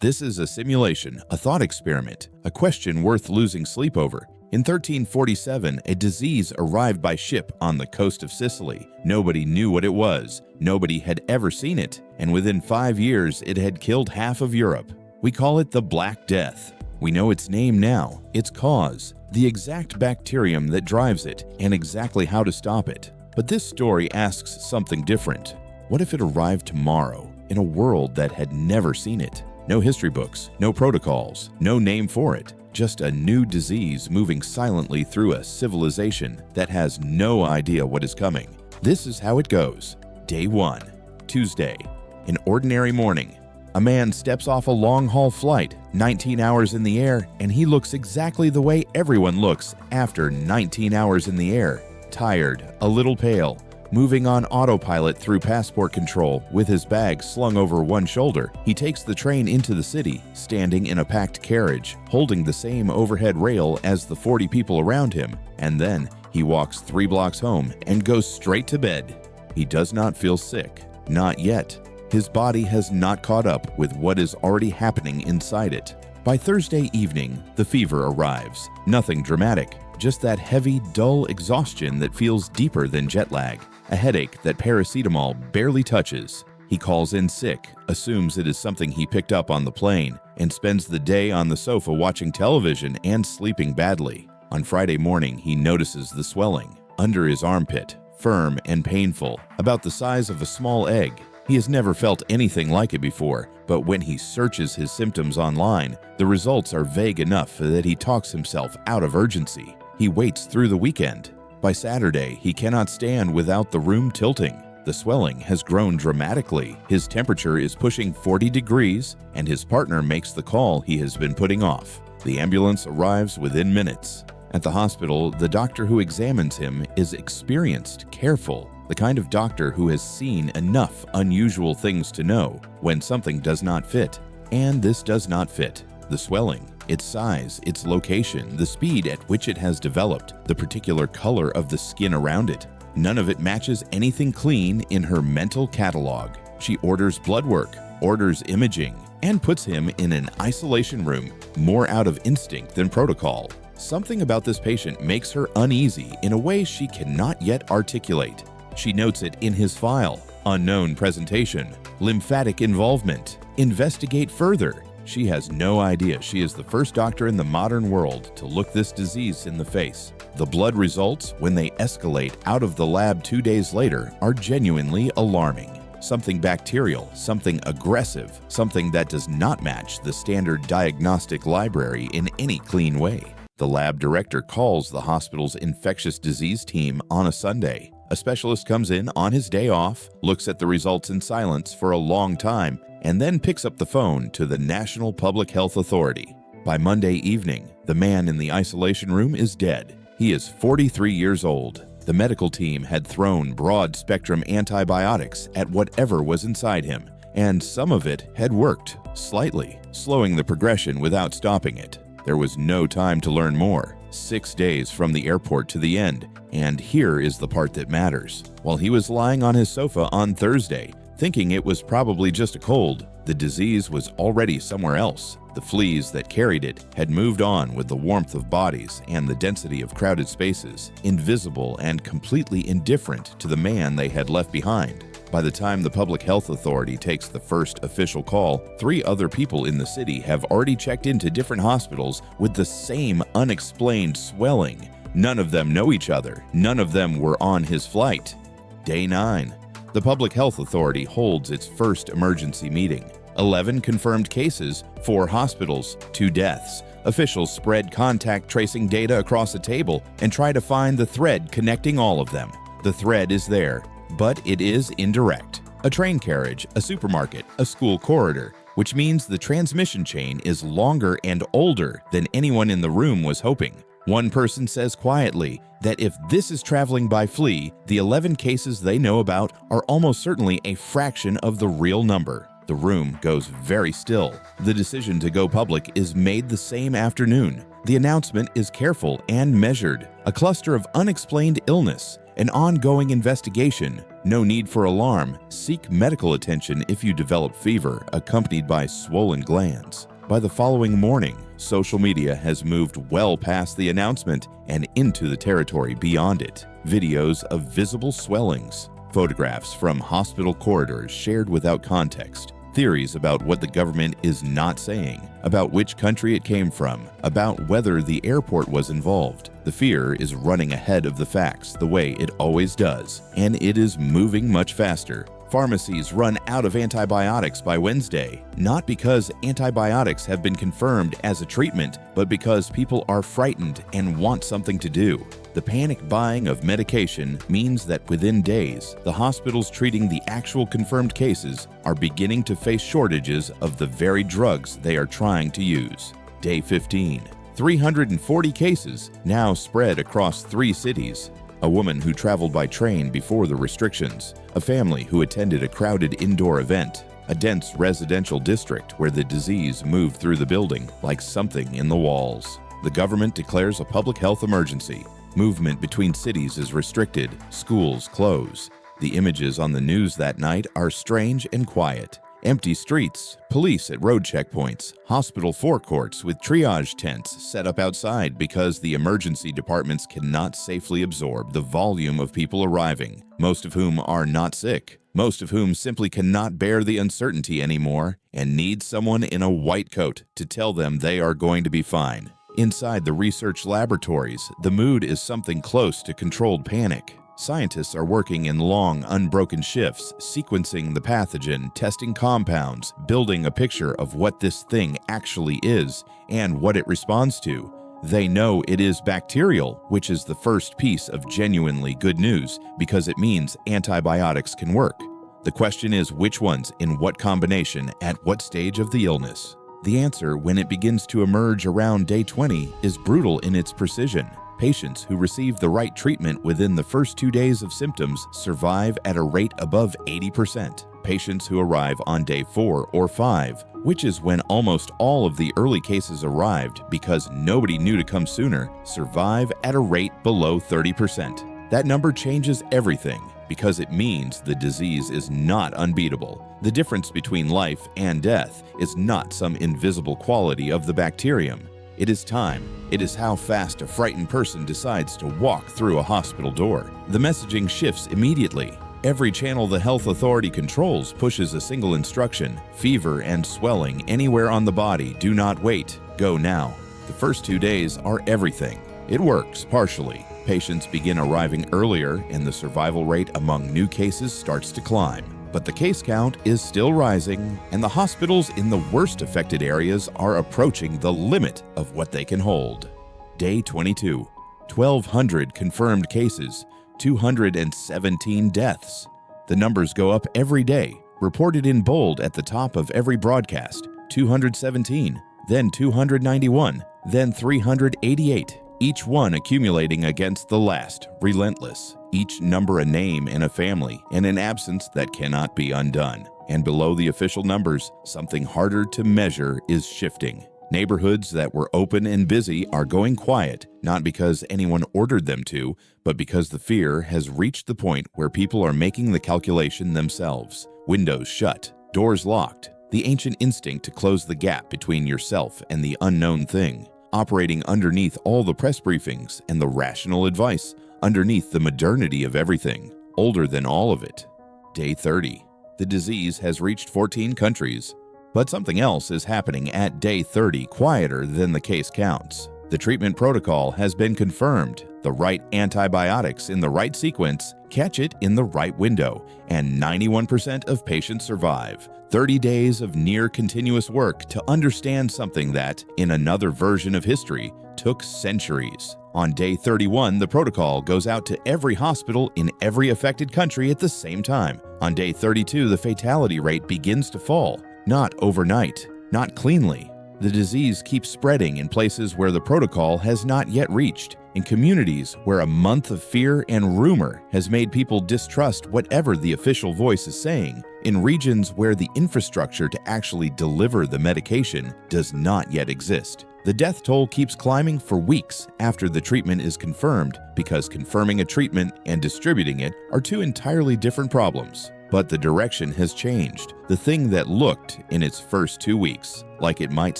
This is a simulation, a thought experiment, a question worth losing sleep over. In 1347, a disease arrived by ship on the coast of Sicily. Nobody knew what it was. Nobody had ever seen it. And within 5 years, it had killed half of Europe. We call it the Black Death. We know its name now, its cause, the exact bacterium that drives it, and exactly how to stop it. But this story asks something different. What if it arrived tomorrow, in a world that had never seen it? No history books, no protocols, no name for it. Just a new disease moving silently through a civilization that has no idea what is coming. This is how it goes. Day 1, Tuesday. An ordinary morning. A man steps off a long-haul flight, 19 hours in the air, and he looks exactly the way everyone looks after 19 hours in the air. Tired, a little pale, moving on autopilot through passport control with his bag slung over one shoulder. He takes the train into the city, standing in a packed carriage, holding the same overhead rail as the 40 people around him, and then he walks 3 blocks home and goes straight to bed. He does not feel sick, not yet. His body has not caught up with what is already happening inside it. By Thursday evening, the fever arrives. Nothing dramatic, just that heavy, dull exhaustion that feels deeper than jet lag. A headache that paracetamol barely touches. He calls in sick, assumes it is something he picked up on the plane, and spends the day on the sofa watching television and sleeping badly. On Friday morning, he notices the swelling under his armpit, firm and painful, about the size of a small egg. He has never felt anything like it before, but when he searches his symptoms online, the results are vague enough that he talks himself out of urgency. He waits through the weekend. By Saturday, he cannot stand without the room tilting. The swelling has grown dramatically. His temperature is pushing 40 degrees, and his partner makes the call he has been putting off. The ambulance arrives within minutes. At the hospital, the doctor who examines him is experienced, careful, the kind of doctor who has seen enough unusual things to know when something does not fit. And this does not fit. The swelling, its size, its location, the speed at which it has developed, the particular color of the skin around it. None of it matches anything clean in her mental catalog. She orders blood work, orders imaging, and puts him in an isolation room, more out of instinct than protocol. Something about this patient makes her uneasy in a way she cannot yet articulate. She notes it in his file. Unknown presentation, lymphatic involvement, investigate further. She has no idea she is the first doctor in the modern world to look this disease in the face. The blood results, when they escalate out of the lab 2 days later, are genuinely alarming. Something bacterial, something aggressive, something that does not match the standard diagnostic library in any clean way. The lab director calls the hospital's infectious disease team on a Sunday. A specialist comes in on his day off, looks at the results in silence for a long time, and then picks up the phone to the National Public Health Authority. By Monday evening, the man in the isolation room is dead. He is 43 years old. The medical team had thrown broad-spectrum antibiotics at whatever was inside him, and some of it had worked, slightly, slowing the progression without stopping it. There was no time to learn more. 6 days from the airport to the end, and here is the part that matters. While he was lying on his sofa on Thursday, thinking it was probably just a cold, the disease was already somewhere else. The fleas that carried it had moved on with the warmth of bodies and the density of crowded spaces, invisible and completely indifferent to the man they had left behind. By the time the Public Health Authority takes the first official call, 3 other people in the city have already checked into different hospitals with the same unexplained swelling. None of them know each other. None of them were on his flight. Day 9. The Public Health Authority holds its first emergency meeting. 11 confirmed cases, 4 hospitals, 2 deaths. Officials spread contact tracing data across a table and try to find the thread connecting all of them. The thread is there, but it is indirect. A train carriage, a supermarket, a school corridor, which means the transmission chain is longer and older than anyone in the room was hoping. One person says quietly that if this is traveling by flea, the 11 cases they know about are almost certainly a fraction of the real number. The room goes very still. The decision to go public is made the same afternoon. The announcement is careful and measured. A cluster of unexplained illness. An ongoing investigation. No need for alarm. Seek medical attention if you develop fever accompanied by swollen glands. By the following morning, social media has moved well past the announcement and into the territory beyond it. Videos of visible swellings, photographs from hospital corridors shared without context, theories about what the government is not saying, about which country it came from, about whether the airport was involved. The fear is running ahead of the facts the way it always does, and it is moving much faster. Pharmacies run out of antibiotics by Wednesday, not because antibiotics have been confirmed as a treatment, but because people are frightened and want something to do. The panic buying of medication means that within days, the hospitals treating the actual confirmed cases are beginning to face shortages of the very drugs they are trying to use. Day 15. 340 cases now spread across 3 cities. A woman who traveled by train before the restrictions, a family who attended a crowded indoor event, a dense residential district where the disease moved through the building like something in the walls. The government declares a public health emergency. Movement between cities is restricted, schools close. The images on the news that night are strange and quiet. Empty streets, police at road checkpoints, hospital forecourts with triage tents set up outside because the emergency departments cannot safely absorb the volume of people arriving, most of whom are not sick, most of whom simply cannot bear the uncertainty anymore and need someone in a white coat to tell them they are going to be fine. Inside the research laboratories, the mood is something close to controlled panic. Scientists are working in long, unbroken shifts, sequencing the pathogen, testing compounds, building a picture of what this thing actually is and what it responds to. They know it is bacterial, which is the first piece of genuinely good news because it means antibiotics can work. The question is which ones, in what combination, at what stage of the illness? The answer, when it begins to emerge around day 20, is brutal in its precision. Patients who receive the right treatment within the first 2 days of symptoms survive at a rate above 80%. Patients who arrive on day 4 or 5, which is when almost all of the early cases arrived because nobody knew to come sooner, survive at a rate below 30%. That number changes everything because it means the disease is not unbeatable. The difference between life and death is not some invisible quality of the bacterium. It is time. It is how fast a frightened person decides to walk through a hospital door. The messaging shifts immediately. Every channel the health authority controls pushes a single instruction: fever and swelling anywhere on the body. Do not wait. Go now. The first 2 days are everything. It works partially. Patients begin arriving earlier and the survival rate among new cases starts to climb. But the case count is still rising, and the hospitals in the worst affected areas are approaching the limit of what they can hold. Day 22. 1,200 confirmed cases, 217 deaths. The numbers go up every day, reported in bold at the top of every broadcast. 217, then 291, then 388. Each one accumulating against the last, relentless. Each number a name in a family and an absence that cannot be undone. And below the official numbers, something harder to measure is shifting. Neighborhoods that were open and busy are going quiet, not because anyone ordered them to, but because the fear has reached the point where people are making the calculation themselves. Windows shut, doors locked, the ancient instinct to close the gap between yourself and the unknown thing. Operating underneath all the press briefings and the rational advice, underneath the modernity of everything, older than all of it. Day 30. The disease has reached 14 countries. But something else is happening at day 30, quieter than the case counts. The treatment protocol has been confirmed. The right antibiotics in the right sequence catch it in the right window, and 91% of patients survive. 30 days of near continuous work to understand something that, in another version of history, took centuries. On day 31, the protocol goes out to every hospital in every affected country at the same time. On day 32, the fatality rate begins to fall. Not overnight, not cleanly. The disease keeps spreading in places where the protocol has not yet reached, in communities where a month of fear and rumor has made people distrust whatever the official voice is saying, in regions where the infrastructure to actually deliver the medication does not yet exist. The death toll keeps climbing for weeks after the treatment is confirmed because confirming a treatment and distributing it are two entirely different problems. But the direction has changed. The thing that looked, in its first 2 weeks, like it might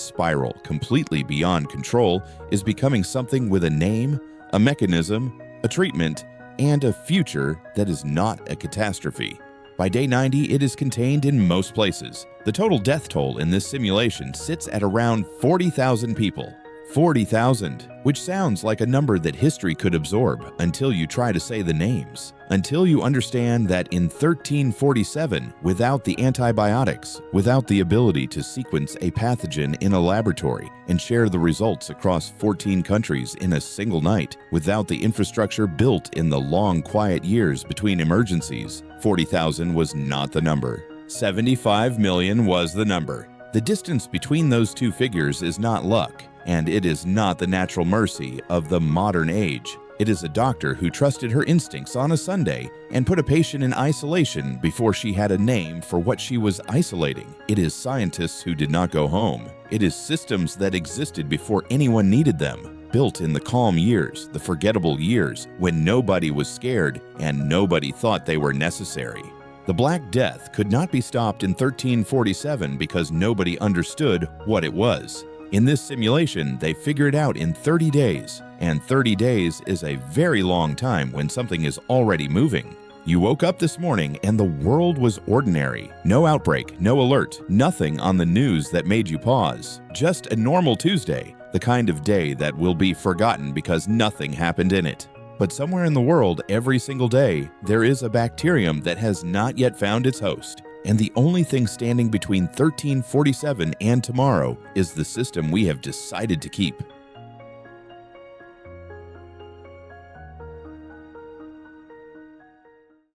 spiral completely beyond control is becoming something with a name, a mechanism, a treatment, and a future that is not a catastrophe. By day 90, it is contained in most places. The total death toll in this simulation sits at around 40,000 people. 40,000, which sounds like a number that history could absorb until you try to say the names. Until you understand that in 1347, without the antibiotics, without the ability to sequence a pathogen in a laboratory and share the results across 14 countries in a single night, without the infrastructure built in the long, quiet years between emergencies, 40,000 was not the number. 75 million was the number. The distance between those two figures is not luck, and it is not the natural mercy of the modern age. It is a doctor who trusted her instincts on a Sunday and put a patient in isolation before she had a name for what she was isolating. It is scientists who did not go home. It is systems that existed before anyone needed them, built in the calm years, the forgettable years, when nobody was scared and nobody thought they were necessary. The Black Death could not be stopped in 1347 because nobody understood what it was. In this simulation, they figure it out in 30 days, and 30 days is a very long time when something is already moving. You woke up this morning and the world was ordinary. No outbreak, no alert, nothing on the news that made you pause. Just a normal Tuesday, the kind of day that will be forgotten because nothing happened in it. But somewhere in the world, every single day, there is a bacterium that has not yet found its host. And the only thing standing between 1347 and tomorrow is the system we have decided to keep.